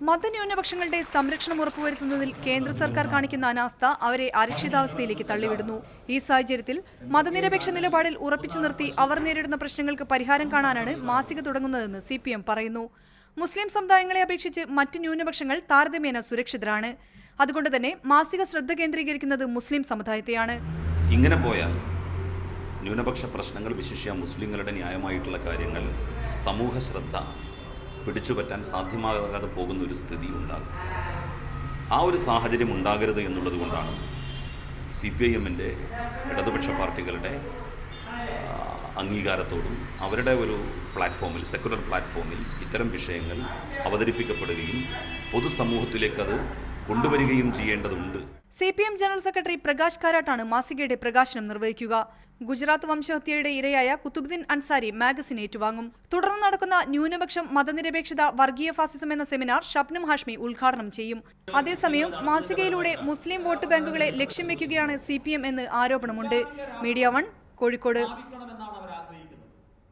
മതന്യൂനപക്ഷങ്ങളുടെ സംരക്ഷണം ഉറപ്പുവരുത്തുന്നതിൽ കേന്ദ്ര സർക്കാർ കാണിക്കുന്ന അനാസ്ഥ അവരെ അരക്ഷിതാവസ്ഥയിലേക്ക് തള്ളിവിടുന്നു. ഈ സാഹചര്യത്തിൽ മതനിരപേക്ഷ നിലപാടിൽ ഉറപ്പിച്ചു നിർത്തി അവർ നേരിടുന്ന പ്രശ്നങ്ങൾക്ക് പരിഹാരം കാണാനാണ് മാസിക തുടങ്ങുന്നതെന്ന് CPM പറയുന്നു. മുസ്ലിം സമുദായങ്ങളെ അപേക്ഷിച്ച് മറ്റ് ന്യൂനപക്ഷങ്ങൾ താരതമ്യേന സുരക്ഷിതരാണ്. അതുകൊണ്ട് തന്നെ മാസിക ശ്രദ്ധ കേന്ദ്രീകരിക്കുന്നത് മുസ്ലിം സമുദായത്തെയാണ്. ഇങ്ങനെ പോയാൽ ന്യൂനപക്ഷ പ്രശ്നങ്ങൾ, വിശിഷ്യ മുസ്ലിങ്ങളുടെ ന്യായമായിട്ടുള്ള കാര്യങ്ങൾ സമൂഹ ശ്രദ്ധ പിടിച്ചുപറ്റാൻ സാധ്യമാകാതെ പോകുന്ന ഒരു സ്ഥിതി ഉണ്ടാകും. ആ ഒരു സാഹചര്യം ഉണ്ടാകരുത് എന്നുള്ളത് കൊണ്ടാണ് CPIM-ന്റെ ഇടതുപക്ഷ പാർട്ടികളുടെ അംഗീകാരത്തോടും അവരുടെ ഒരു പ്ലാറ്റ്ഫോമിൽ, സെക്കുലർ പ്ലാറ്റ്ഫോമിൽ ഇത്തരം വിഷയങ്ങൾ അവതരിപ്പിക്കപ്പെടുകയും പൊതുസമൂഹത്തിലേക്ക് അത് കൊണ്ടുവരികയും ചെയ്യേണ്ടതുണ്ട്. CPM ജനറൽ സെക്രട്ടറി പ്രകാശ് കാരാട്ടാണ് മാസികയുടെ പ്രകാശനം നിർവഹിക്കുക. ഗുജറാത്ത് വംശഹത്യയുടെ ഇരയായ കുത്തുബുദ്ദീൻ അൻസാരി മാഗസിൻ ഏറ്റുവാങ്ങും. തുടർന്ന് നടക്കുന്ന ന്യൂനപക്ഷം, മതനിരപേക്ഷത, വർഗീയ ഫാസിസം എന്ന സെമിനാർ ഷബ്നം ഹാഷ്മി ഉദ്ഘാടനം ചെയ്യും. അതേസമയം മാസികയിലൂടെ മുസ്ലിം വോട്ട് ബാങ്കുകളെ ലക്ഷ്യം വെക്കുകയാണ് CPM എന്ന് ആരോപണമുണ്ട്. മീഡിയ 1 കോഴിക്കോട്.